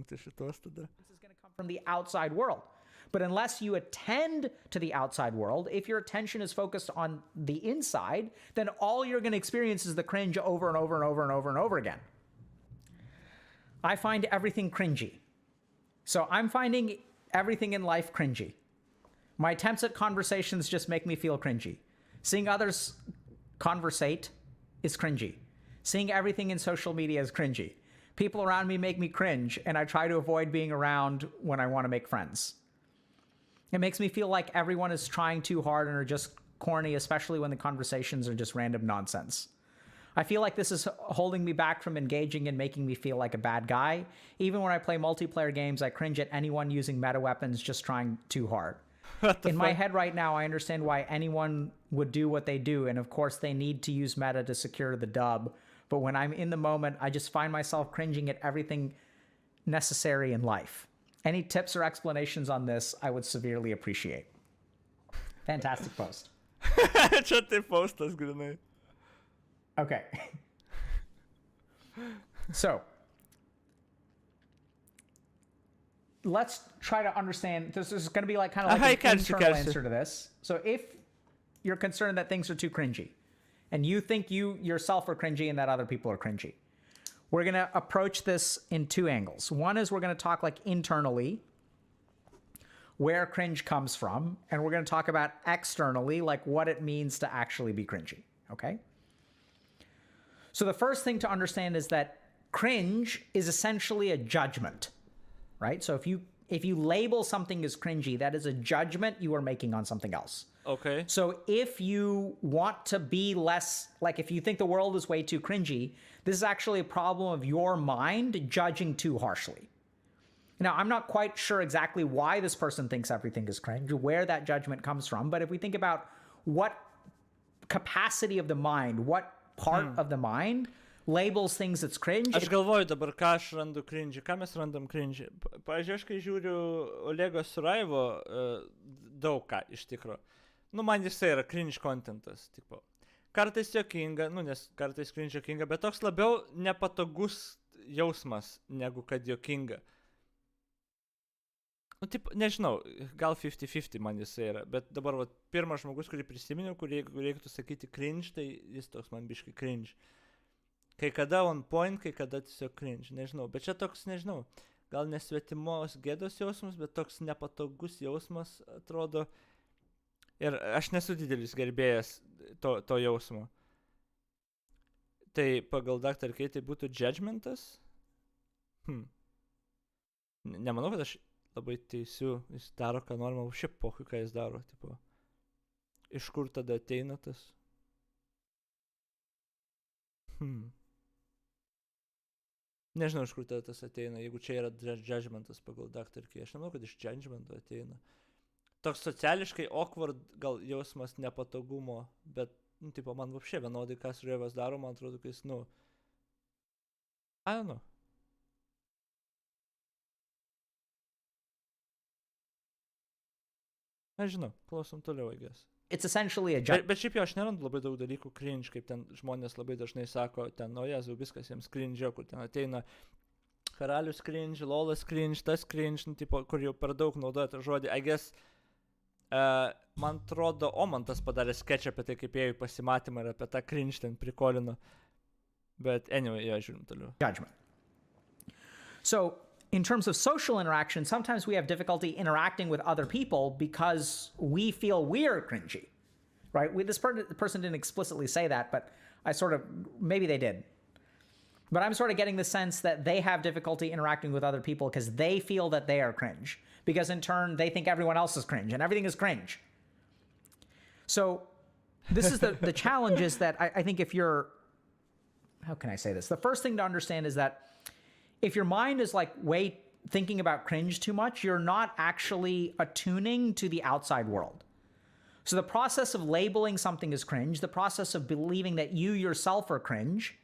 įsijungti šitos tada. This is going to come from the outside world. But unless you attend to the outside world, if your attention is focused on the inside, then all you're going to experience is the cringe over and over and over and over and over again. I find everything cringy. So I'm finding everything in life cringy. My attempts at conversations just make me feel cringy. Seeing others conversate is cringy. Seeing everything in social media is cringy. People around me make me cringe, and I try to avoid being around when I want to make friends. It makes me feel like everyone is trying too hard and are just corny, especially when the conversations are just random nonsense. I feel like this is holding me back from engaging and making me feel like a bad guy. Even when I play multiplayer games, I cringe at anyone using meta weapons just trying too hard. In my head right now, I understand why anyone would do what they do, and of course they need to use meta to secure the dub. But when I'm in the moment, I just find myself cringing at everything necessary in life. Any tips or explanations on this, I would severely appreciate. Fantastic post. Čia tai postas, grinai. Okay. So, let's try to understand. This is going to be like kind of like an internal answer to this. So if you're concerned that things are too cringy, and you think you yourself are cringy and that other people are cringy, we're going to approach this in two angles. One is we're going to talk like internally where cringe comes from, and we're going to talk about externally like what it means to actually be cringy, okay? So the first thing to understand is that cringe is essentially a judgment, right? So if you label something as cringy, that is a judgment you are making on something else. Okay. So if you want to be less, like if you think the world is way too cringy, this is actually a problem of your mind judging too harshly. Now, I'm not quite sure exactly why this person thinks everything is cringe, where that judgment comes from, but if we think about what capacity of the mind, what part of the mind labels things as cringe. Aš galvoju dabar, ką aš randu cringe, ką mes randam cringe. Pavyzdžiui, aš kai žiūriu Olego Suraivo daug ką iš tikro. Nu, man jisai yra cringe contentas, tipo. Kartais juokinga, nu, nes kartais cringe juokinga, bet toks labiau nepatogus jausmas, negu kad juokinga. Nu, tipo, nežinau, gal 50-50 man jisai yra, bet dabar, va, pirmas žmogus, kurį prisiminiau, kurį reiktų sakyti cringe, tai jis toks man biškai cringe. Kai kada on point, kai kada tiesiog cringe, nežinau, bet čia toks, nežinau, gal nesvetimos gėdos jausmas, bet toks nepatogus jausmas atrodo. Ir aš nesu didelis gerbėjas to jausmo. Tai pagal Dr.K tai būtų judgmentas? Nemanau, kad aš labai teisiu, jis daro, ką norima, šiaip pohui, ką jis daro, tipo. Iš kur tada ateina tas? Nežinau, iš kur tada tas ateina, jeigu čia yra judgmentas pagal Dr.K. Aš nemanau, kad iš judgmento ateina. Toks sociališkai awkward gal jausmas nepatogumo, bet, nu, tipo, man vapšė vienodai, ką Surevas daro, man atrodo, kad jis, nu, I don't know. Nežinau, klausom toliau, I guess. It's essentially a judgment. Bet šiaip jau aš nerandu labai daug dalykų cringe, kaip ten žmonės labai dažnai sako, ten, o Jėzau, viskas jiems cringe, kur ten ateina Karalius cringe, Lolas cringe, tas cringe, nu, tipo, kur jau per daug naudoja tą žodį. I guess, man atrodo, Omantas padarė sketch apie tai, kaip ėjo į pasimatymą ir apie tą cringe ten prikolino. But anyway, jo, žiūrim toliau. Judgment. So, in terms of social interaction, sometimes we have difficulty interacting with other people because we feel we're cringy, right? This person didn't explicitly say that, but I sort of, maybe they did. But I'm sort of getting the sense that they have difficulty interacting with other people because they feel that they are cringe. Because in turn, they think everyone else is cringe and everything is cringe. So this is the challenge is that I think if you're, how can I say this? The first thing to understand is that if your mind is like thinking about cringe too much, you're not actually attuning to the outside world. So the process of labeling something as cringe, the process of believing that you yourself are cringe,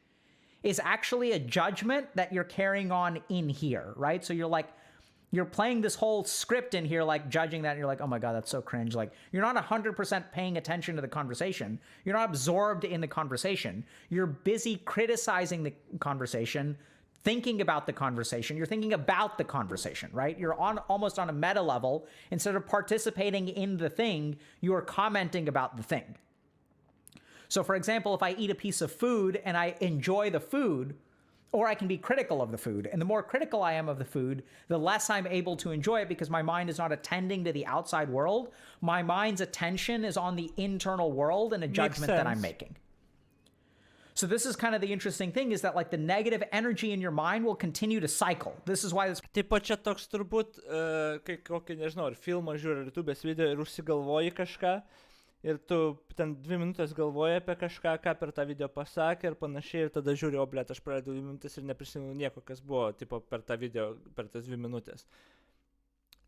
is actually a judgment that you're carrying on in here, right? So you're playing this whole script in here, like judging that, and you're like, oh my God, that's so cringe. Like, you're not 100% paying attention to the conversation. You're not absorbed in the conversation. You're busy criticizing the conversation thinking about the conversation. You're thinking about the conversation, right? You're almost on a meta level. Instead of participating in the thing, you are commenting about the thing. So for example, if I eat a piece of food and I enjoy the food, or I can be critical of the food. And the more critical I am of the food, the less I'm able to enjoy it because my mind is not attending to the outside world. My mind's attention is on the internal world and a judgment that I'm making. So this is kind of the interesting thing is that like the negative energy in your mind will continue to cycle. This is why this... Taip pat čia toks turbūt, kai kokį, nežinau, ar filmą žiūri, ar YouTube'ės video ir užsigalvoji kažką. Ir tu ten 2 minutės galvoji apie kažką, ką per tą video pasakė ir panašiai, ir tada žiūri, o blėt, aš pradedu 2 minutės ir neprisimenu nieko, kas buvo, tipo, per tą video, per tas 2 minutės.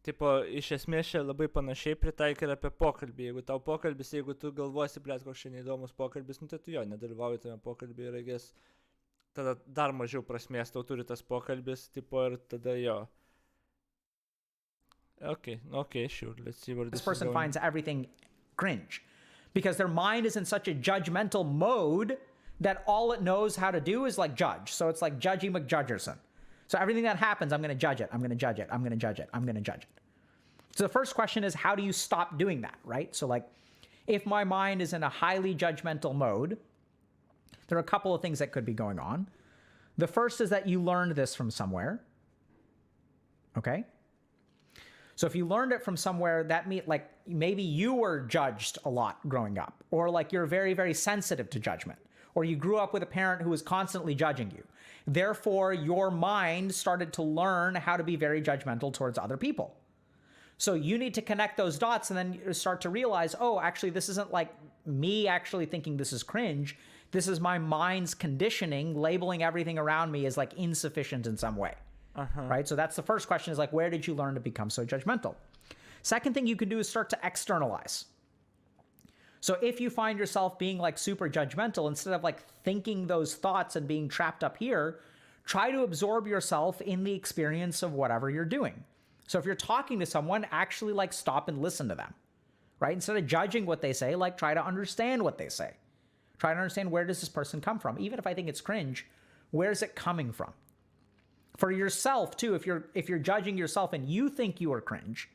Tipo, iš esmės čia labai panašiai pritaikė ir apie pokalbį. Jeigu tau pokalbis, jeigu tu galvosi, blėt, koks čia neįdomus pokalbis, nu tai tu jo, nedalyvauji tame pokalbį ir reikės, tada dar mažiau prasmės tau turi tas pokalbis, tipo, ir tada jo. Okay, sure, let's see where this person is going. Finds everything cringe because their mind is in such a judgmental mode that all it knows how to do is like judge. So it's like Judgy McJudgerson. So everything that happens, I'm going to judge it. I'm going to judge it. I'm going to judge it. I'm going to judge it. So the first question is, how do you stop doing that, right? So like, if my mind is in a highly judgmental mode, there are a couple of things that could be going on. The first is that you learned this from somewhere. Okay? So if you learned it from somewhere, that means like maybe you were judged a lot growing up, or like you're very, very sensitive to judgment, or you grew up with a parent who was constantly judging you. Therefore, your mind started to learn how to be very judgmental towards other people. So you need to connect those dots and then you start to realize, oh, actually, this isn't like me actually thinking this is cringe. This is my mind's conditioning, labeling everything around me as like insufficient in some way. Right? So that's the first question is like, where did you learn to become so judgmental? Second thing you can do is start to externalize. So if you find yourself being like super judgmental, instead of like thinking those thoughts and being trapped up here, try to absorb yourself in the experience of whatever you're doing. So if you're talking to someone, actually like stop and listen to them, right? Instead of judging what they say, like try to understand what they say. Try to understand, where does this person come from? Even if I think it's cringe, where's it coming from? For yourself too, if you're judging yourself and you think you are cringe,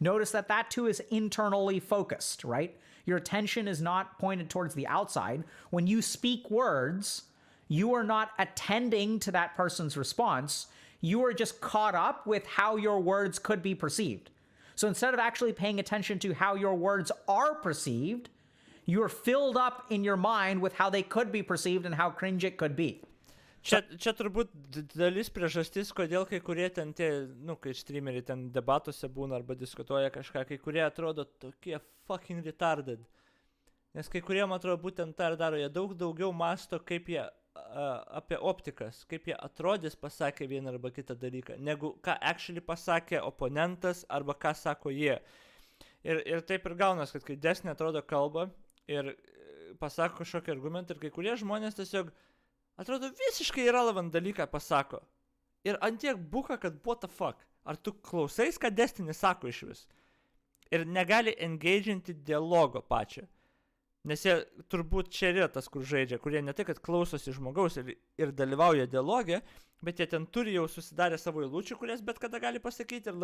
notice that that too is internally focused, right? Your attention is not pointed towards the outside. When you speak words, you are not attending to that person's response. You are just caught up with how your words could be perceived. So instead of actually paying attention to how your words are perceived, you're filled up in your mind with how they could be perceived and how cringe it could be. Čia turbūt dalis priežastis, kodėl kai kurie ten tie, kai streameriai ten debatuose būna arba diskutuoja kažką, kai kurie atrodo tokie fucking retarded. Nes kai kurie, man atrodo, būtent tą ir daro, jie daug daugiau masto, kaip jie apie optikas, kaip jie atrodys pasakė vieną arba kitą dalyką, negu ką actually pasakė oponentas arba ką sako jie. Ir taip ir gaunas, kad kai desnė atrodo kalba ir pasako kažkokį argumentą, ir kai kurie žmonės tiesiog atrodo visiškai irrelevant dalyką pasako. Ir antiek buka, kad what the fuck. Ar tu klausais, ką destinis sako iš vis? Ir negali engaginti dialogo pačio. Nes jie turbūt čia yra tas, kur žaidžia, kurie ne tai, kad klausosi žmogaus ir dalyvauja dialogė, bet jie ten turi jau susidarę savo eilučių, kurias bet kada gali pasakyti, ir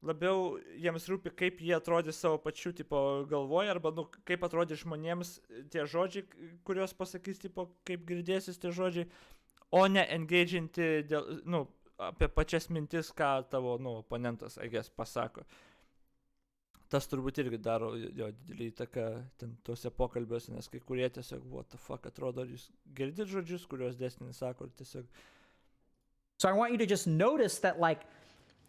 labiau jiems rūpi, kaip jie atrodys savo pačių tipo galvoje, arba kaip atrodys žmonėms tie žodžiai, kuriuos pasakys, tipo, kaip girdėsis tie žodžiai, o ne engaginti apie pačias mintis, ką tavo oponentas, I guess, pasako. Tas turbūt irgi daro jo didelį įtaką ten tuose pokalbiuose, nes kai kurie tiesiog, what the fuck, atrodo, ar jūs girdit žodžius, kuriuos destinis sako, ir tiesiog. So I want you to just notice that, like,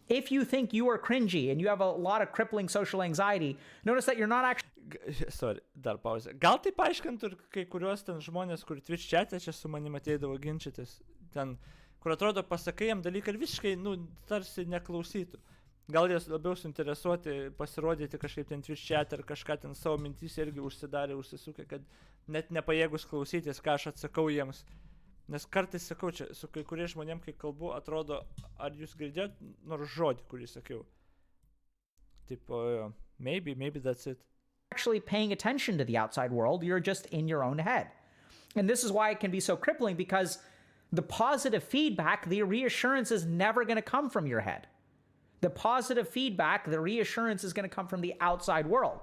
if you think you are cringy and you have a lot of crippling social anxiety, notice that you're not actually... Sorry, dar pauzė. Gal tai paaiškintų ir kai kuriuos ten žmonės, kur Twitch chat'e čia su manim ateidavo ginčytis, ten, kur atrodo pasakai jam dalyką ir visiškai, tarsi neklausytų. Gal jie labiau suinteresuoti pasirodyti kažkaip ten Twitch chat'e ar kažką ten savo mintys irgi užsisukę, kad net nepajėgus klausytis, ką aš atsakau jiems. Nes kartais sakau, čia su kai kurie žmonėm, kai kalbu, atrodo, ar jūs girdėjot nors žodį, kurį sakiau. Tipo, maybe that's it. Actually paying attention to the outside world, you're just in your own head. And this is why it can be so crippling, because The positive feedback, the reassurance is never going to come from your head. The positive feedback, the reassurance is going to come from the outside world.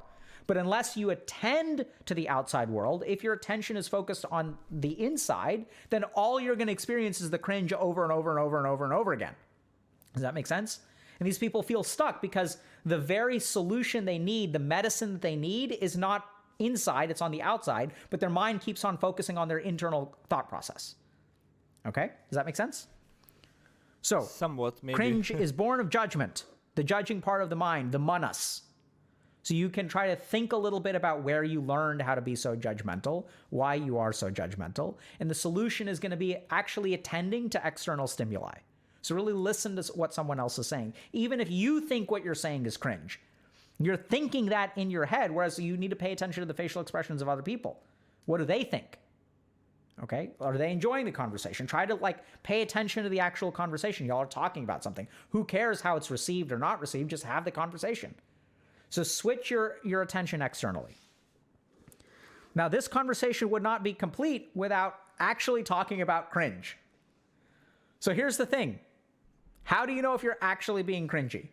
But unless you attend to the outside world, if your attention is focused on the inside, then all you're going to experience is the cringe over and over and over and over and over again. Does that make sense? And these people feel stuck because the very solution they need, the medicine that they need, is not inside, it's on the outside, but their mind keeps on focusing on their internal thought process. Okay? Does that make sense? So, somewhat, maybe. Cringe is born of judgment, the judging part of the mind, the manas. So you can try to think a little bit about where you learned how to be so judgmental, why you are so judgmental, and the solution is going to be actually attending to external stimuli. So really listen to what someone else is saying. Even if you think what you're saying is cringe, you're thinking that in your head, whereas you need to pay attention to the facial expressions of other people. What do they think? Okay? Are they enjoying the conversation? Try to pay attention to the actual conversation. Y'all are talking about something. Who cares how it's received or not received? Just have the conversation. So switch your attention externally. Now, this conversation would not be complete without actually talking about cringe. So here's the thing. How do you know if you're actually being cringy?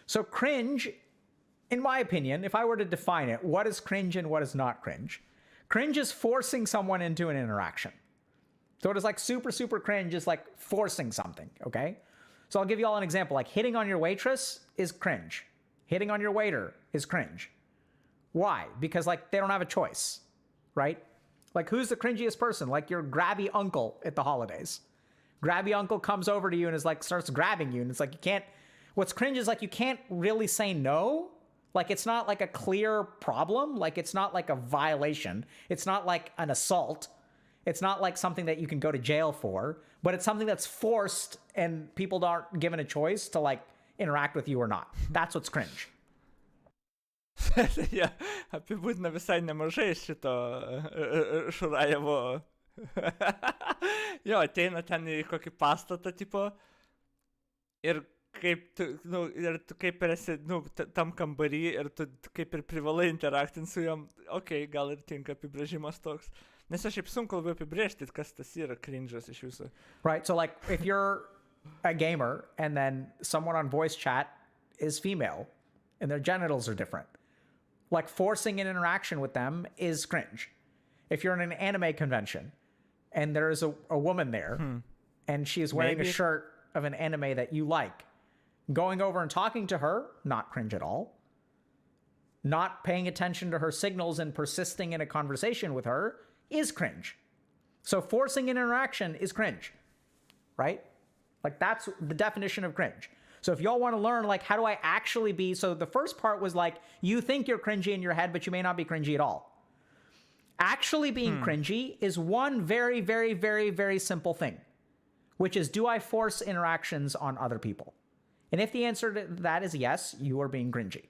So cringe, in my opinion, if I were to define it, what is cringe and what is not cringe? Cringe is forcing someone into an interaction. So it is super, super cringe is forcing something, okay? So I'll give you all an example. Hitting on your waitress is cringe. Hitting on your waiter is cringe. Why? Because they don't have a choice, right? Who's the cringiest person? Your grabby uncle at the holidays. Grabby uncle comes over to you and is starts grabbing you, and it's you can't. What's cringe is you can't really say no. It's not a clear problem. It's not a violation. It's not an assault. It's not something that you can go to jail for, but it's something that's forced and people aren't given a choice to interact with you or not. That's what's cringe. Ja, apibūdina visai nemažai šito Šurajevo. Jo, ateina ten į kokį pastatą, tipo, ir kaip tu, ir tu kaip ir esi, tam kambarį, ir tu kaip ir privalai interaktinti su jom, gal ir tinka apibrėžimas toks. Nes aš šiaip sunku labai apibrėžti, kas tas yra cringe'as iš viso. Right, so if you're a gamer and then someone on voice chat is female and their genitals are different, forcing an interaction with them is cringe. If you're in an anime convention and there's a woman there and she is wearing a shirt of an anime that you like, going over and talking to her, not cringe at all. Not paying attention to her signals and persisting in a conversation with her is cringe. So forcing an interaction is cringe, right? That's the definition of cringe. So if y'all want to learn, how do I actually be, so the first part was you think you're cringy in your head, but you may not be cringy at all. Actually being cringy is one very, very, very, very simple thing, which is, do I force interactions on other people? And if the answer to that is yes, you are being cringy.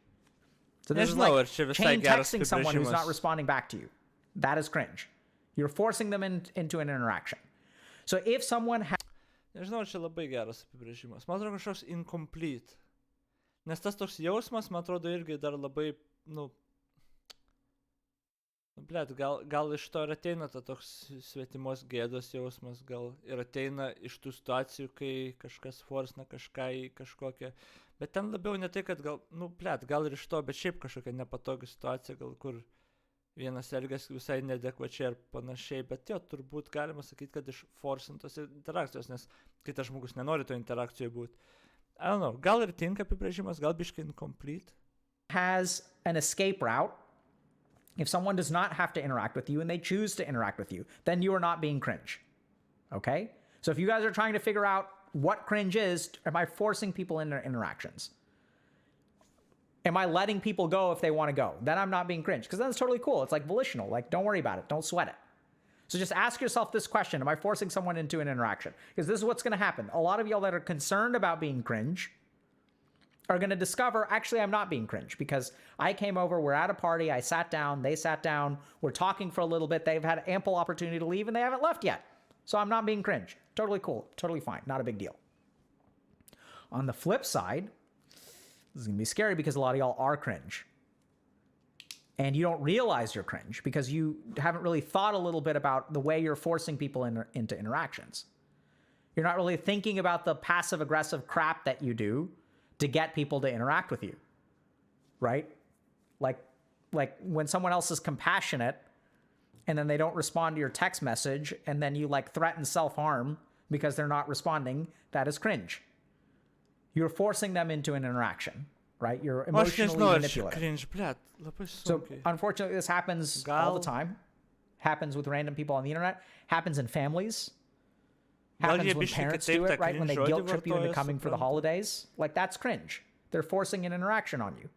So this is chain texting someone who's not responding back to you. That is cringe. You're forcing them into an interaction. So if someone Nežinau, čia labai geras apibrėžimas. Man atrodo kažkoks incomplete. Nes tas toks jausmas, man atrodo, irgi dar labai, gal iš to ir ateina ta toks svetimos gėdos jausmas, gal ir ateina iš tų situacijų, kai kažkas forsina kažką į kažkokią. Bet ten labiau ne tai, kad gal ir iš to, bet šiaip kažkokia nepatogi situacija, gal kur vienas elgiasi visai neadekvačiai ar panašiai, bet turbūt galima sakyti, kad iš forsintos interakcijos, nes kitas žmogus nenori to interakcijoje būti. I don't know, gal ir tinka apibrėžimas, gal biškai incomplete. Has an escape route. If someone does not have to interact with you and they choose to interact with you, then you are not being cringe. Okay? So if you guys are trying to figure out what cringe is, am I forcing people into interactions? Am I letting people go if they want to go? Then I'm not being cringe, because that's totally cool. It's volitional. Don't worry about it. Don't sweat it. So just ask yourself this question. Am I forcing someone into an interaction? Because this is what's going to happen. A lot of y'all that are concerned about being cringe are going to discover, actually, I'm not being cringe, because I came over, we're at a party, I sat down, they sat down, we're talking for a little bit, they've had ample opportunity to leave, and they haven't left yet. So I'm not being cringe. Totally cool. Totally fine. Not a big deal. On the flip side, this is going to be scary because a lot of y'all are cringe. And you don't realize you're cringe because you haven't really thought a little bit about the way you're forcing people into interactions. You're not really thinking about the passive aggressive crap that you do to get people to interact with you, right? Like when someone else is compassionate and then they don't respond to your text message and then you like threaten self-harm because they're not responding, that is cringe. You're forcing them into an interaction, right? You're emotionally manipulative. Cringe, blet, labai So sunkiai. unfortunately, this happens all the time. Happens with random people on the internet. Happens in families. Gal Happens jie when biškį parents kitaip do tą it, right? When they cringe guilt žodį trip you into vartoja, coming for the suprantu. holidays. Like, that's cringe. They're forcing an interaction on you.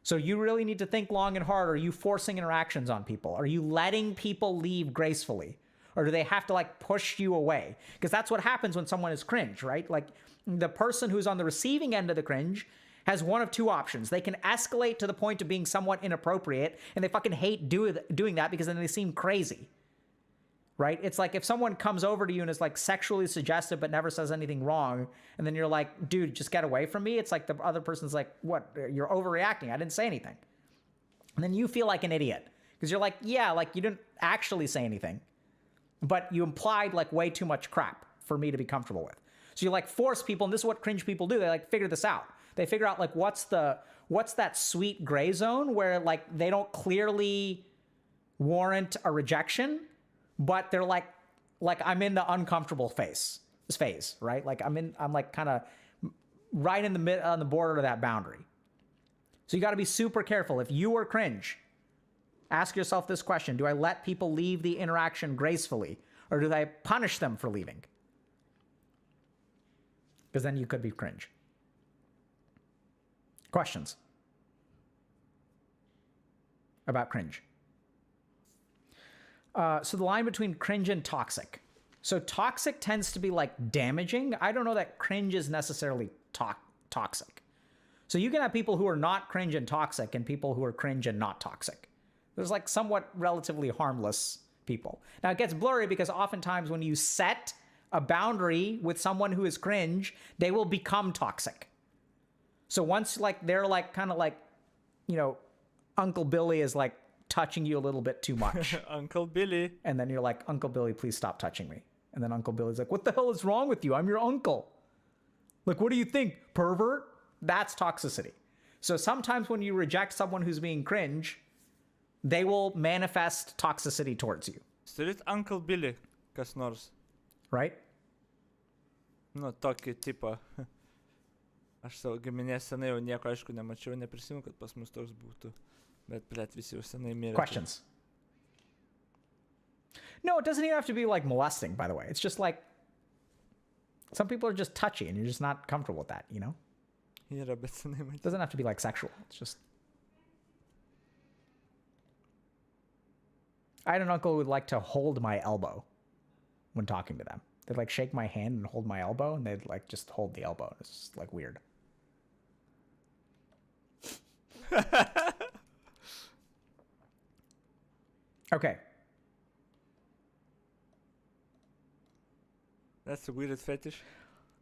So you really need to think long and hard. Are you forcing interactions on people? Are you letting people leave gracefully? Or do they have to like push you away? Because that's what happens when someone is cringe, right? Like the person who's on the receiving end of the cringe has one of two options. They can escalate to the point of being somewhat inappropriate, and they fucking hate doing that because then they seem crazy, right? It's like if someone comes over to you and is like sexually suggestive but never says anything wrong, and then you're like, dude, just get away from me. It's like the other person's like, what? You're overreacting. I didn't say anything. And then you feel like an idiot because you're like, yeah, like you didn't actually say anything, but you implied like way too much crap for me to be comfortable with. So you like force people, and this is what cringe people do. They like figure this out. They figure out like what's that sweet gray zone where like they don't clearly warrant a rejection, but they're like I'm in the uncomfortable phase, right? Like I'm like kind of right in the mid on the border of that boundary. So you got to be super careful. If you are cringe, ask yourself this question: do I let people leave the interaction gracefully, or do I punish them for leaving? Because then you could be cringe. Questions about cringe? So the line between cringe and toxic. So toxic tends to be like damaging. I don't know that cringe is necessarily toxic. So you can have people who are not cringe and toxic and people who are cringe and not toxic. There's like somewhat relatively harmless people. Now it gets blurry because oftentimes when you set a boundary with someone who is cringe, they will become toxic. So once like they're like kind of like, you know, Uncle Billy is like touching you a little bit too much. Uncle Billy. And then you're like, Uncle Billy, please stop touching me. And then Uncle Billy's like, what the hell is wrong with you? I'm your uncle. Like, what do you think, pervert? That's toxicity. So sometimes when you reject someone who's being cringe, they will manifest toxicity towards you. Turit Uncle Billy, kas nors. Right? Nu, tokį tipą. Aš savo giminės senai jau nieko aišku nemačiau, neprisimenu, kad pas mus toks būtų. Bet, blet, visi jau senai mirė. Questions? No, it doesn't even have to be like molesting, by the way. It's just like some people are just touchy and you're just not comfortable with that, you know? Yra, bet senai mačiau. It doesn't have to be like sexual. It's just... I had an uncle who would like to hold my elbow when talking to them. They'd like shake my hand and hold my elbow, and they'd like just hold the elbow. It's just like weird. Okay. That's a weird fetish.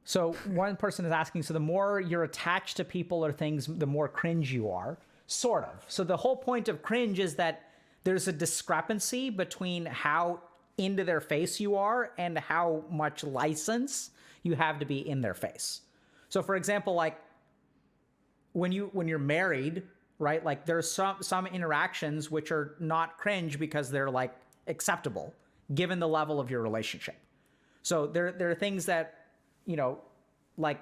So one person is asking, so the more you're attached to people or things, the more cringe you are. Sort of. So the whole point of cringe is that there's a discrepancy between how into their face you are and how much license you have to be in their face. So for example, like when you're married, right? Like there's some interactions which are not cringe because they're like acceptable given the level of your relationship. So there are things that, you know, like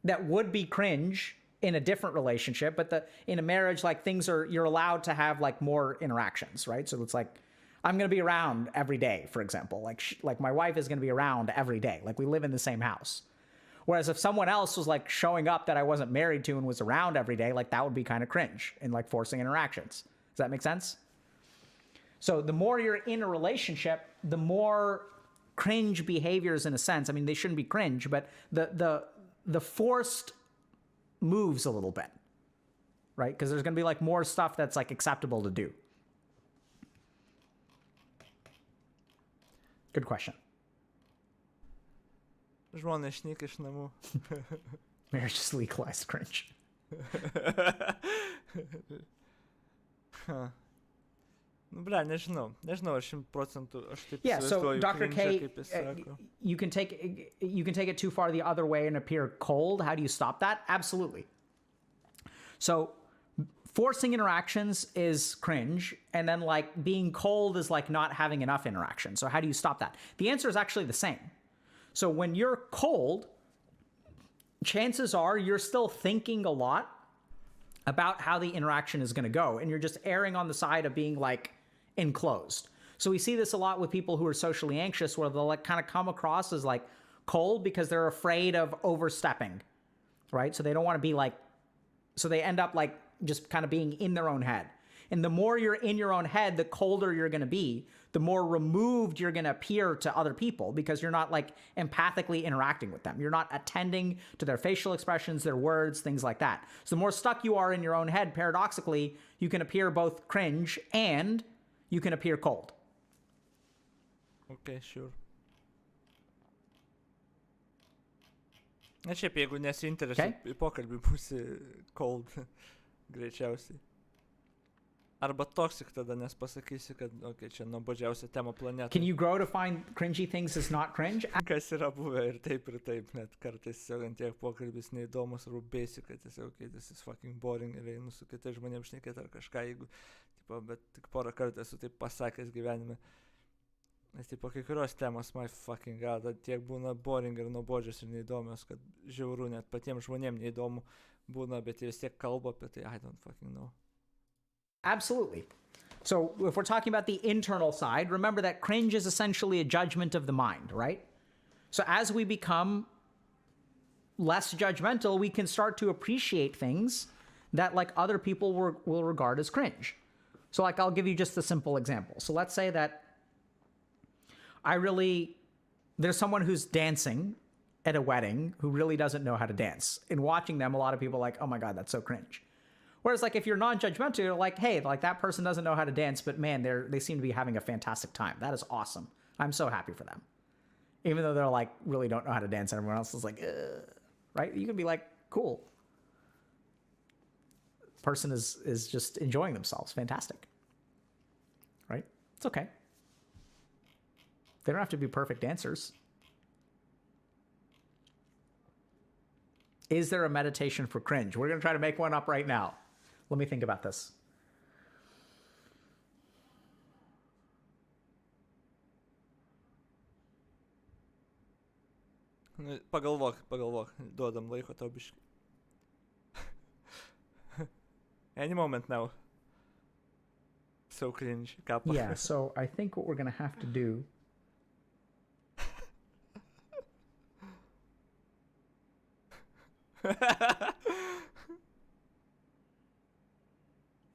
that would be cringe in a different relationship, but in a marriage, like things you're allowed to have like more interactions, right? So it's like, I'm going to be around every day, for example, like my wife is going to be around every day. Like we live in the same house. Whereas if someone else was like showing up that I wasn't married to and was around every day, like that would be kind of cringe and like forcing interactions. Does that make sense? So the more you're in a relationship, the more cringe behaviors in a sense. I mean, they shouldn't be cringe, but the forced moves a little bit, right? Because there's going to be like more stuff that's like acceptable to do. Good question. Žmonės šnyka iš namų. Marriage is legalized cringe. Ha. Nu, ble, nežinau, ar 100% aš taip Yeah, so įsivaizduoju Dr. cringe'ą, K, kaip jis sako. you can take it too far the other way and appear cold. How do you stop that? Absolutely. So forcing interactions is cringe, and then like being cold is like not having enough interaction. So how do you stop that? The answer is actually the same. So when you're cold, chances are you're still thinking a lot about how the interaction is going to go, and you're just erring on the side of being like enclosed. So we see this a lot with people who are socially anxious, where they'll like kind of come across as like cold because they're afraid of overstepping, right? So they don't want to be like, so they end up like just kind of being in their own head. And the more you're in your own head, the colder you're going to be, the more removed you're going to appear to other people, because you're not like empathically interacting with them. You're not attending to their facial expressions, their words, things like that. So the more stuck you are in your own head, paradoxically, you can appear both cringe and you can appear cold. Okay, sure. Na šiaip, jeigu nesiinteresuoji į pokalbį, būsi cold, greičiausiai. Arba toxic tada, nes pasakysi, kad, okay, čia nuobodžiausia tema planetoje. Can you grow to find cringy things is not cringe? Kas yra buvę ir taip, net kartais tiesiog ant tiek pokalbis neįdomus, arba basic, kad tiesiog, okay, this is fucking boring, ir einu su kitais žmonėms šnekėti ar kažką, jeigu, tipo, bet tik porą kartų esu taip pasakęs gyvenime. Nes, tipo, kai kurios temos, my fucking god, tiek būna boring ir nuobodžios ir neįdomios, kad žiauru, net patiems žmonėms neįdomu būna, bet jie vis tiek kalba apie tai, I don't fucking know. Absolutely. So if we're talking about the internal side, remember that cringe is essentially a judgment of the mind, right? So as we become less judgmental, we can start to appreciate things that like other people will regard as cringe. So like, I'll give you just a simple example. So let's say that there's someone who's dancing at a wedding who really doesn't know how to dance. In watching them, a lot of people are like, oh my God, that's so cringe. Whereas like if you're non-judgmental, you're like, hey, like that person doesn't know how to dance, but man, they seem to be having a fantastic time. That is awesome. I'm so happy for them. Even though they're like really don't know how to dance, and everyone else is like, right? You can be like, cool. Person is just enjoying themselves. Fantastic. Right? It's okay. They don't have to be perfect dancers. Is there a meditation for cringe? We're going to try to make one up right now. Let me think about this. Pagalvok, duodam laiko tau biškai. Any moment now. So cringe. Yeah, so I think what we're going to have to do...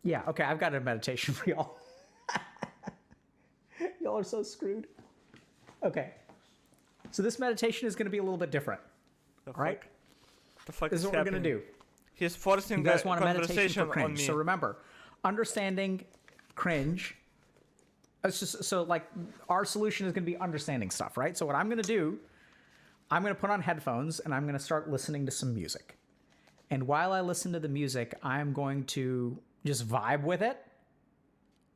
Yeah, okay, I've got a meditation for y'all. Y'all are so screwed. Okay. So this meditation is going to be a little bit different. All right? The fuck this is what happening? We're going to do. He's forcing you guys the want a conversation meditation for cringe. on me. So remember, understanding cringe. So like our solution is going to be understanding stuff, right? So what I'm going to do, I'm going to put on headphones and I'm going to start listening to some music. And while I listen to the music, I'm going to just vibe with it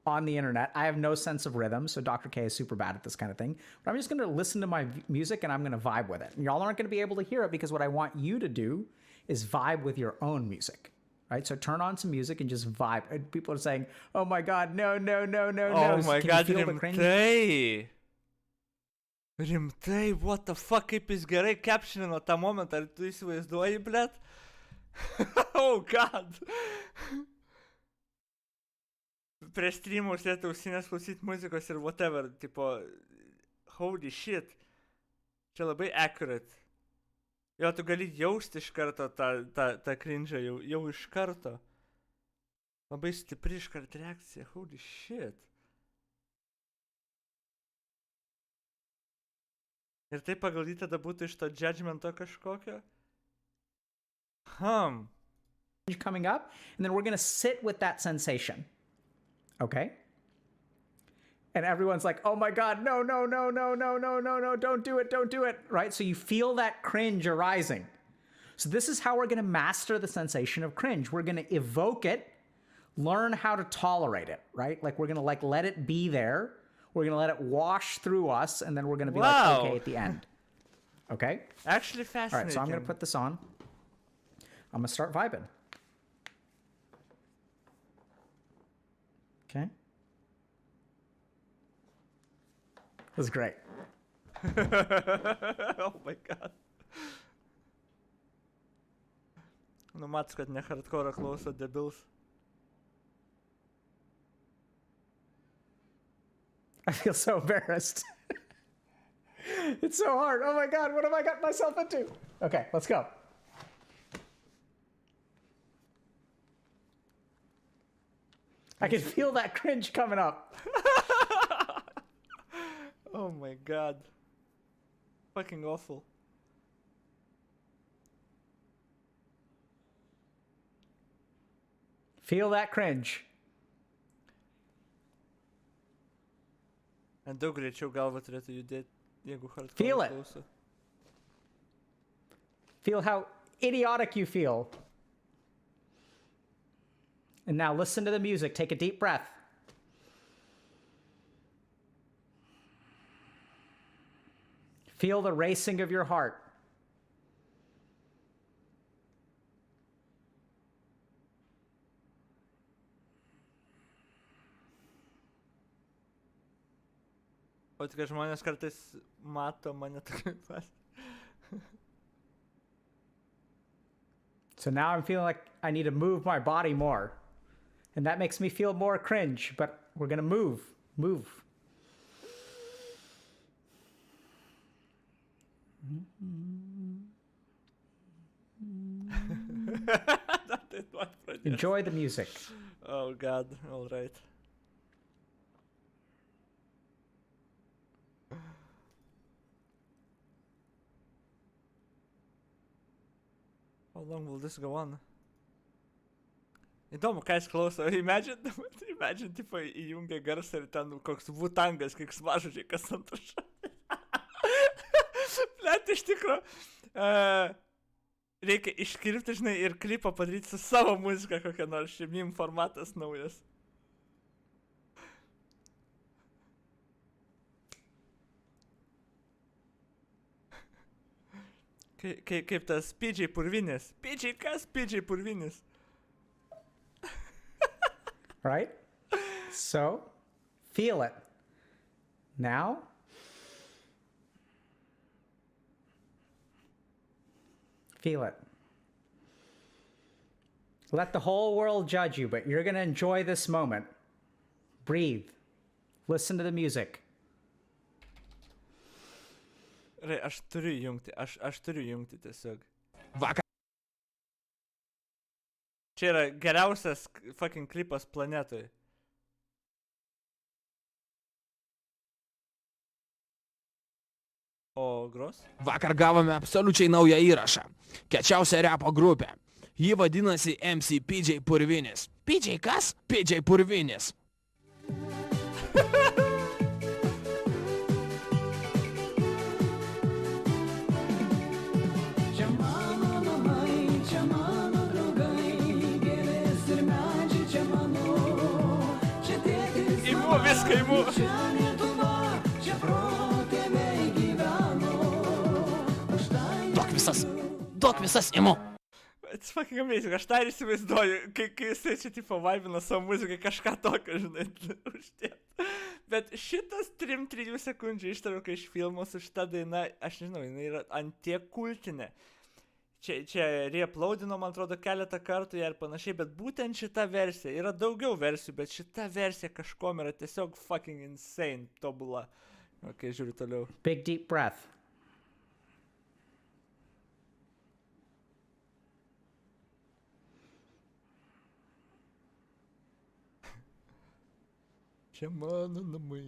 on the internet. I have no sense of rhythm, so Dr. K is super bad at this kind of thing. But I'm just going to listen to my music and I'm going to vibe with it. And y'all aren't going to be able to hear it because what I want you to do is vibe with your own music. Right? So turn on some music and just vibe. And people are saying, oh my God, no. Oh my God, rimtai. Rimtai, what the fuck, kaip jis gerai captionino tą momentą, ar tu įsivaizduoji, blet? Oh God. Prieš streamų uždėti ausinės klausyti muzikos ir whatever, tipo, holy shit. Čia labai accurate. Jo, tu gali jausti iš karto tą cringe'ą, jau iš karto. Labai stipri iš karto reakcija, holy shit. Ir tai pagal jį tada būtų iš to judgmento kažkokio? Coming up, and then we're going to sit with that sensation. Okay? And everyone's like, oh my God, no, don't do it, right? So you feel that cringe arising. So this is how we're going to master the sensation of cringe. We're going to evoke it learn how to tolerate it, right? Like we're going to like let it be there. We're going to let it wash through us, and then we're going to be like, okay, at the end. Okay? Actually fascinating. All right, so I'm going to put this on. I'm going to start vibing. Okay? This is great. Oh my god. Nu matas, kad ne hardcore klauso debils. I feel so embarrassed. It's so hard. Oh my god, what have I got myself into? Okay, let's go. I can feel that cringe coming up. Oh my god. Fucking awful. Feel that cringe. And daug greičiau galva turėtų judėti, jeigu hardcore Feel it. klauso. Feel how idiotic you feel. And now listen to the music. Take a deep breath. Feel the racing of your heart. O tik žmonės kartais mato mane tokiu pas. So now I'm feeling like I need to move my body more. And that makes me feel more cringe, but we're going to move. Move. Enjoy the music. Oh god, alright. How long will this go on? Įdomu, ką jis klauso. Imagine, tipo, įjungia garsą ir ten koks vutangas, koks mažodžiai, kas ant užšą. Blet, iš tikro, reikia iškirpti, žinai, ir klipą padaryti su savo muzika kokia nors, šimim formatas naujas. Kaip tas PJ purvinis. PJ kas? PJ purvinis. Right? So, feel it. Now, feel it. Let the whole world judge you, but you're going to enjoy this moment. Breathe. Listen to the music. Aš turiu jungti tiesiog. Vakar Čia yra geriausias fucking klipas planetoje. O gros? Vakar gavome absoliučiai naują įrašą. Kečiausia repo grupė. Ji vadinasi MC PJ Purvinis. PJ kas? PJ Purvinis. Imu viską, imu. Duok visas imu. It's fucking amazing. Aš tą ir įsivaizduoju, kai jisai čia tipo vaibina savo muzikai kažką tokio, žinai, uždėt. Bet šitas 3 sekundžių ištrauka iš filmo su šita daina, aš nežinau, jinai yra antiek kultinė. Čia reuploadino, man atrodo, keletą kartų ją ir panašiai, bet būtent šita versija, yra daugiau versijų, bet šita versija kažkom yra tiesiog fucking insane, tobula. Ok, žiūriu toliau. Big deep breath. Čia mano namai.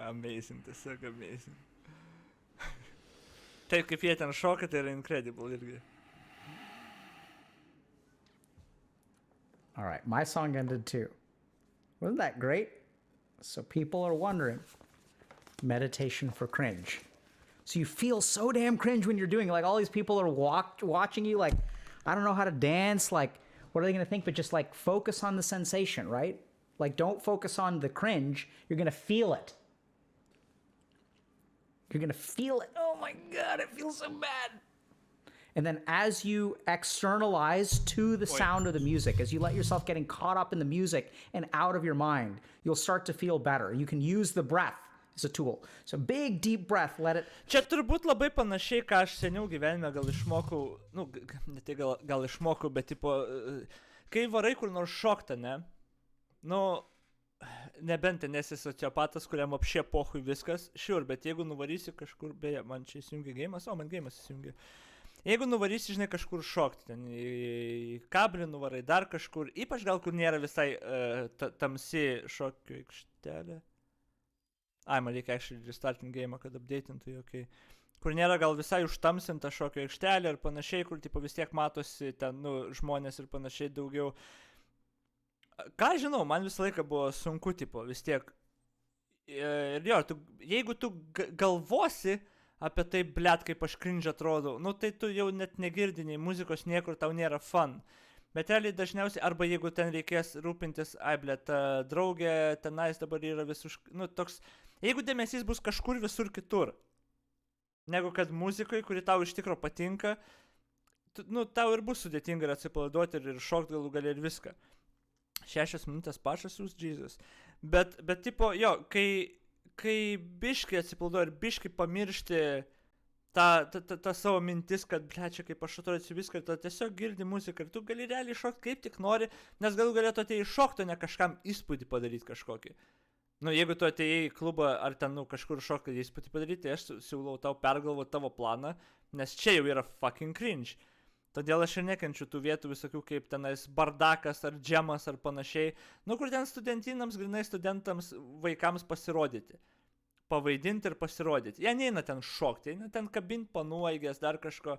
Amazing, tiesiog amazing. Taip, kaip jie ten šoka, tai yra incredible irgi. All right, my song ended too. Wasn't that great? So people are wondering. Meditation for cringe. So you feel so damn cringe when you're doing it. Like all these people are watching you like, I don't know how to dance. Like, what are they going to think? But just like focus on the sensation, right? Like don't focus on the cringe. You're going to feel it. You're going to feel it. Oh my God, it feels so bad. And then as you externalize to the sound of the music, as you let yourself getting caught up in the music and out of your mind, you'll start to feel better. You can use the breath as a tool. So big, deep breath, let it... Čia turbūt labai panašiai, ką aš seniau gyvenime gal išmokau, nu, ne tai gal išmokau, bet tipo, kai varai kur nors šoktą, ne? Nu, nebent ten esi sociopatas, kuriam apšė pohui viskas, sure, bet jeigu nuvarysi kažkur, beje, man čia įsijungia geimas, man geimas įsijungia. Jeigu nuvarysi, žinai, kažkur šokti, ten į kablį nuvarai, dar kažkur, ypač gal kur nėra visai tamsi šokio aikštelė. Man reikia actually restarting game, kad updatintų, okay. Kur nėra gal visai užtamsinta šokio aikštelė ir panašiai, kur tipo vis tiek matosi ten, nu, žmonės ir panašiai daugiau. Ką žinau, man visą laiką buvo sunku, tipo, vis tiek. Ir jo, jeigu tu galvosi apie tai, blet, kaip aš cringe atrodau, nu tai tu jau net negirdiniai muzikos niekur, tau nėra fun. Bet realiai dažniausiai, arba jeigu ten reikės rūpintis, blet, draugė, tenais dabar yra nu toks, jeigu dėmesys bus kažkur visur kitur, negu kad muzikoje, kuri tau iš tikro patinka, nu tau ir bus sudėtinga ir atsipalaiduoti ir šokt galų gali ir viską. 6 minutės pašas jūs, Jesus. Bet tipo, jo, kai biškai atsipalaiduoji ir biškai pamiršti tą savo mintis, kad, ble, čia kaip aš atrodysiu viską, ir tu tiesiog girdi muziką ir tu gali realiai šokti kaip tik nori, nes galų galėtų atėjai šokti, o ne kažkam įspūdį padaryti kažkokį. Nu, jeigu tu atėjai į klubą ar ten, nu, kažkur šokti įspūdį padaryti, tai aš siūlau tau pergalvoti tavo planą, nes čia jau yra fucking cringe. Todėl aš ir nekenčiu tų vietų visokių kaip tenais bardakas ar džemas ar panašiai, nu, kur ten studentinams, grinai studentams, vaikams pasirodyti. Pavaidinti ir pasirodyti. Jie neina ten šokti, eina ten kabinti panuoigės, dar kažko.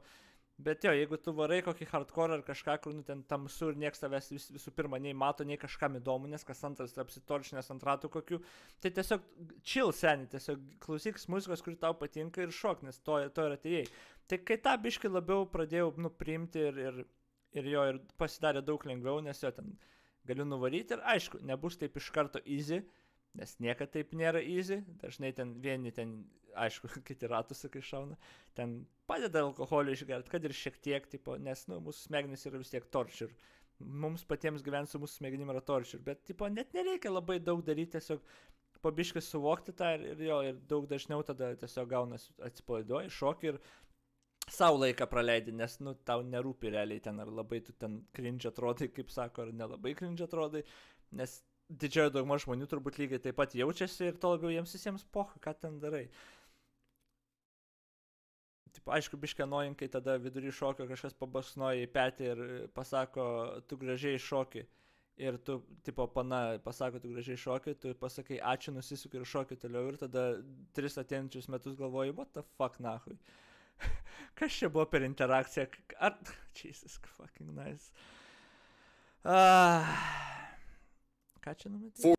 Bet jo, jeigu tu varai kokį hardcore ar kažką, kur nu ten tamsu ir nieks tavęs visų pirma nei mato, nei kažkam įdomu, nes kas antras apsitoršinės ant ratų kokių, tai tiesiog chill seni, tiesiog klausyks muzikos, kuri tau patinka ir šok, nes to ir atėjai. Tai kai tą biškį labiau pradėjau priimti ir jo ir pasidarė daug lengviau, nes jo ten galiu nuvaryti ir aišku, nebus taip iš karto easy, nes niekad taip nėra easy, dažnai ten vieni ten, aišku, kiti ratus, kai šauna, ten padeda alkoholį išgerti, kad ir šiek tiek, tipo, nes, nu, mūsų smegenys yra vis tiek torture. Mums patiems gyventi su mūsų smegenim yra torture, bet, tipo, net nereikia labai daug daryti, tiesiog pabiškai suvokti tą ir daug dažniau tada tiesiog gaunas atsipalaiduoji, šoki ir savo laiką praleidi, nes, nu, tau nerūpi realiai ten, ar labai tu ten cringe atrodai, kaip sako, ar nelabai cringe atrodai, nes didžioji dauguma žmonių turbūt lygiai taip pat jaučiasi ir to labiau jiems visiems pocha, ką ten darai. Taip, aišku, biškai annoying, kai tada vidury šokio kažkas pabaksnoja į petį ir pasako, tu gražiai šoki. Ir tu, tipo, pasako, tu gražiai šoki, tu pasakai ačiū, nusisuki ir šoki toliau ir tada 3 ateinančius metus galvoji, what the fuck, nahui. Kas čia buvo per interakciją? Jesus fucking nice. Ką čia numatyti?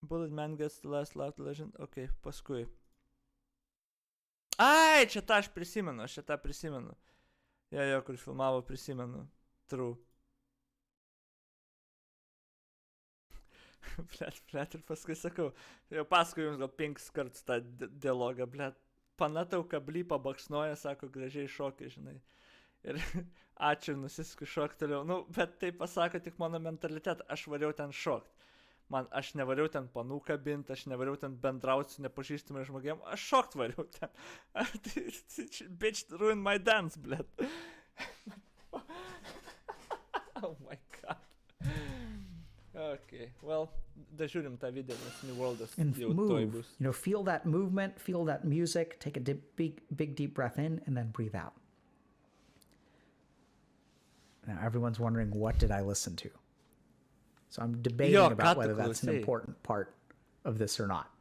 Bullet man gets the last loud legend. Ok, paskui. Čia tą aš prisimenu, Jo, kur filmavo prisimenu. True. Blet, ir paskui sakau, jau paskui jums gal 5 kartus tą dialogą, blet. Panatau kablį pabaksnoja, sako, gražiai šoki, žinai. Ir ačiū, nusisku šok toliau. Nu, bet tai pasako tik mano mentalitetą, aš variau ten šokt. Aš nevariau ten panų kabint, aš nevariau ten bendrauti su nepažįstamai žmogėm, aš šokt variau ten. Bitch ruined my dance, blet. Oh my god. Okay, well, dažiūrim tą video, nes New Worldas jau toj bus. You know, feel that movement, feel that music, take a big deep breath in and then breathe out. Now everyone's wondering, what did I listen to? So I'm debating about whether that's an important part of this or not,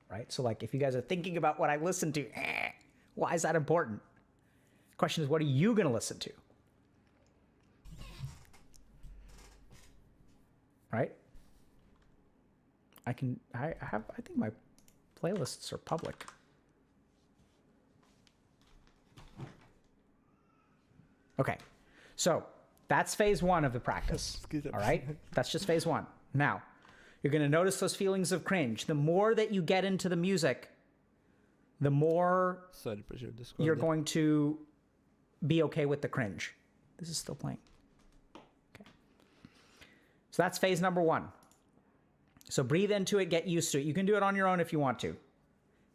right? So like, if you guys are thinking about what I listened to, why is that important? The question is, what are you going to listen to? Right? I think my playlists are public. Okay. So That's phase 1 of the practice. All right? That's just phase 1. Now, you're going to notice those feelings of cringe. The more that you get into the music, the more you're going to be okay with the cringe. This is still playing. Okay. So that's phase number 1. So breathe into it, get used to it. You can do it on your own if you want to.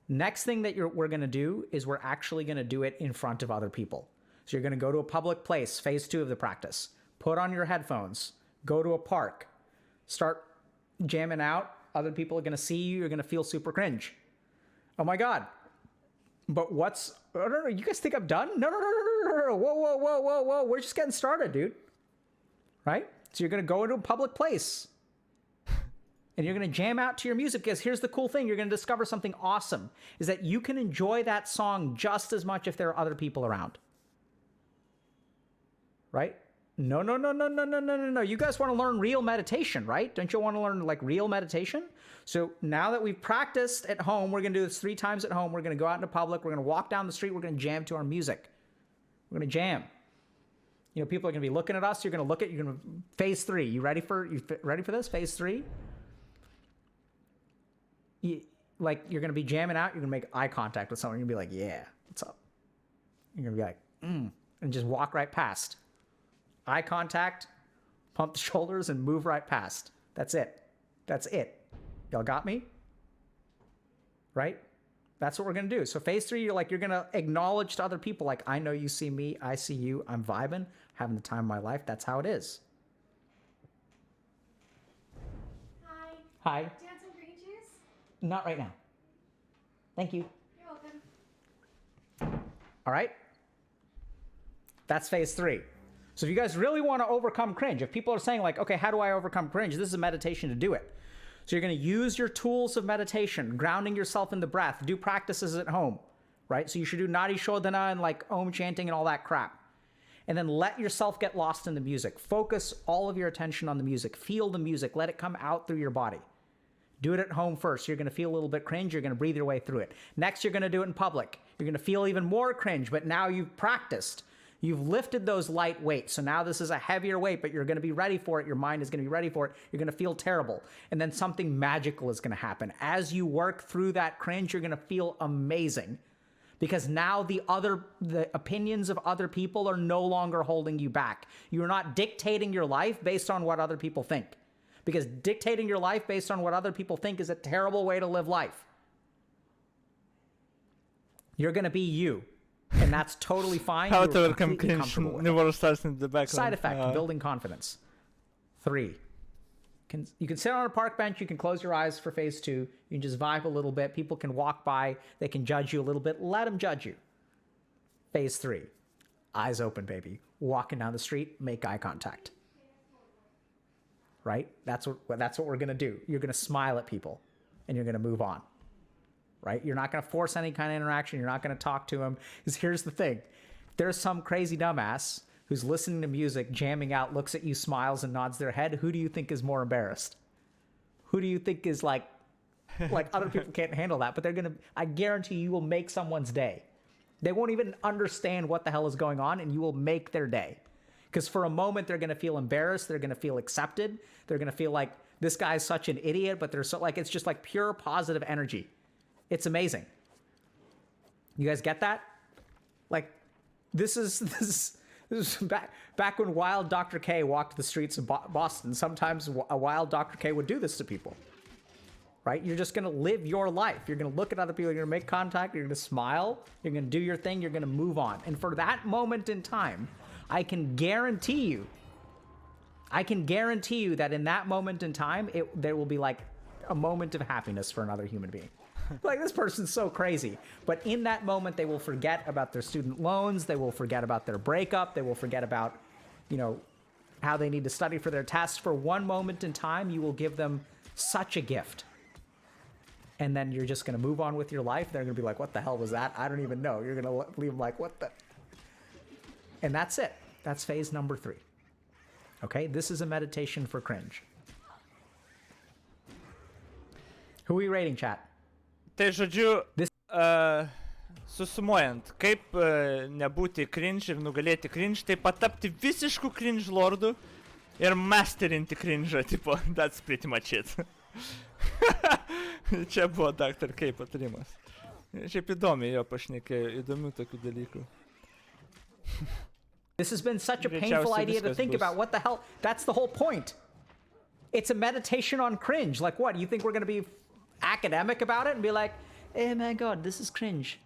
Next thing that we're going to do is we're actually going to do it in front of other people. So you're going to go to a public place, phase 2 of the practice. Put on your headphones, go to a park, start jamming out. Other people are going to see you. You're going to feel super cringe. Oh my God. But no, you guys think I'm done? No. Whoa. We're just getting started, dude. Right? So you're going to go into a public place and you're going to jam out to your music, because here's the cool thing. You're going to discover something awesome, is that you can enjoy that song just as much if there are other people around. Right? No. You guys want to learn real meditation, right? Don't you want to learn like real meditation? So now that we've practiced at home, we're going to do this 3 times at home. We're going to go out into public. We're going to walk down the street. We're going to jam to our music. We're going to jam. You know, people are going to be looking at us. You're going to phase 3. You ready for this? Phase 3? You're going to be jamming out. You're going to make eye contact with someone. You're going to be like, yeah, what's up? You're going to be like, and just walk right past. Eye contact, pump the shoulders, and move right past. That's it. Y'all got me? Right? That's what we're going to do. So phase 3, you're going to acknowledge to other people, like, I know you see me, I see you, I'm vibing, having the time of my life. That's how it is. Hi. Do you have some green juice? Not right now. Thank you. You're welcome. All right? That's phase 3. So if you guys really want to overcome cringe, if people are saying like, okay, how do I overcome cringe? This is a meditation to do it. So you're going to use your tools of meditation, grounding yourself in the breath, do practices at home, right? So you should do Nadi Shodhana and like Om chanting and all that crap. And then let yourself get lost in the music. Focus all of your attention on the music. Feel the music. Let it come out through your body. Do it at home first. You're going to feel a little bit cringe. You're going to breathe your way through it. Next, you're going to do it in public. You're going to feel even more cringe, but now you've practiced. You've lifted those light weights. So now this is a heavier weight, but you're going to be ready for it. Your mind is going to be ready for it. You're going to feel terrible. And then something magical is going to happen. As you work through that cringe, you're going to feel amazing. Because now the opinions of other people are no longer holding you back. You're not dictating your life based on what other people think. Because dictating your life based on what other people think is a terrible way to live life. You're going to be you. And that's totally fine. How to overcome cringe never starts in the background. Side effect, building confidence. 3. You can sit on a park bench. You can close your eyes for phase 2. You can just vibe a little bit. People can walk by. They can judge you a little bit. Let them judge you. Phase 3. Eyes open, baby. Walking down the street, make eye contact. Right? That's what we're going to do. You're going to smile at people and you're going to move on. Right? You're not going to force any kind of interaction. You're not going to talk to them. Because here's the thing. There's some crazy dumbass who's listening to music, jamming out, looks at you, smiles, and nods their head. Who do you think is more embarrassed? Who do you think is like other people can't handle that, but I guarantee you will make someone's day. They won't even understand what the hell is going on, and you will make their day. Because for a moment, they're going to feel embarrassed. They're going to feel accepted. They're going to feel like this guy's such an idiot, but they're so like, it's just like pure positive energy. It's amazing. You guys get that? Like, this is back when wild Dr.K walked the streets of Boston. Sometimes a wild Dr.K would do this to people, right? You're just going to live your life. You're going to look at other people. You're going to make contact. You're going to smile. You're going to do your thing. You're going to move on. And for that moment in time, I can guarantee you that in that moment in time, there will be like a moment of happiness for another human being. Like, this person's so crazy. But in that moment, they will forget about their student loans. They will forget about their breakup. They will forget about, how they need to study for their tests. For one moment in time, you will give them such a gift. And then you're just going to move on with your life. They're going to be like, what the hell was that? I don't even know. You're going to leave them like, what the? And that's it. That's phase number 3. Okay? This is a meditation for cringe. Who are we rating, chat? Tai žodžiu, susumuojant, kaip nebūti cringe ir nugalėti cringe, tai patapti visišku cringe lordu ir masterinti cringe'ą, tipo, that's pretty much it. Čia buvo Dr.K patarimas. Šiaip įdomiai jo pašnekėjo, įdomių tokių dalykų. This has been such a Greičiausiai painful idea to viskas think bus. about. What the hell? That's the whole point. It's a meditation on cringe. Like what? You think we're going to be academic about it and be like, "Oh my god, this is cringe.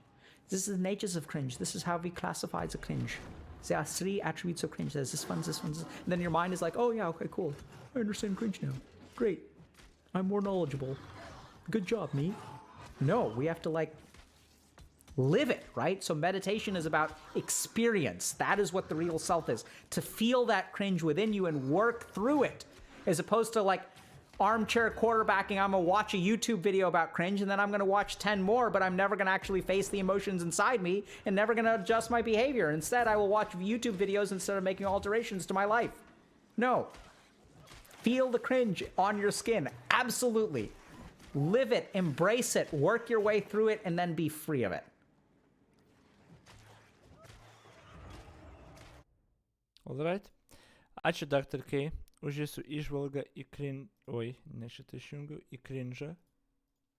This is the natures of cringe. This is how we classify as a cringe. There are 3 attributes of cringe. There's this one, this one, this." And then your mind is like, "Oh yeah, okay, cool. I understand cringe now. Great. I'm more knowledgeable. Good job, me." No, we have to like live it, right? So meditation is about experience. That is what the real self is. To feel that cringe within you and work through it, as opposed to like armchair quarterbacking. I'm gonna watch a YouTube video about cringe and then I'm gonna watch 10 more, but I'm never gonna actually face the emotions inside me and never gonna adjust my behavior. Instead, I will watch YouTube videos instead of making alterations to my life. No. Feel the cringe on your skin. Absolutely. Live it, embrace it, work your way through it, and then be free of it. Alright. Ačiū Dr.K už jūsų įžvalgą į cringe... Oi, ne šitą išjungiu, į cringe'ą.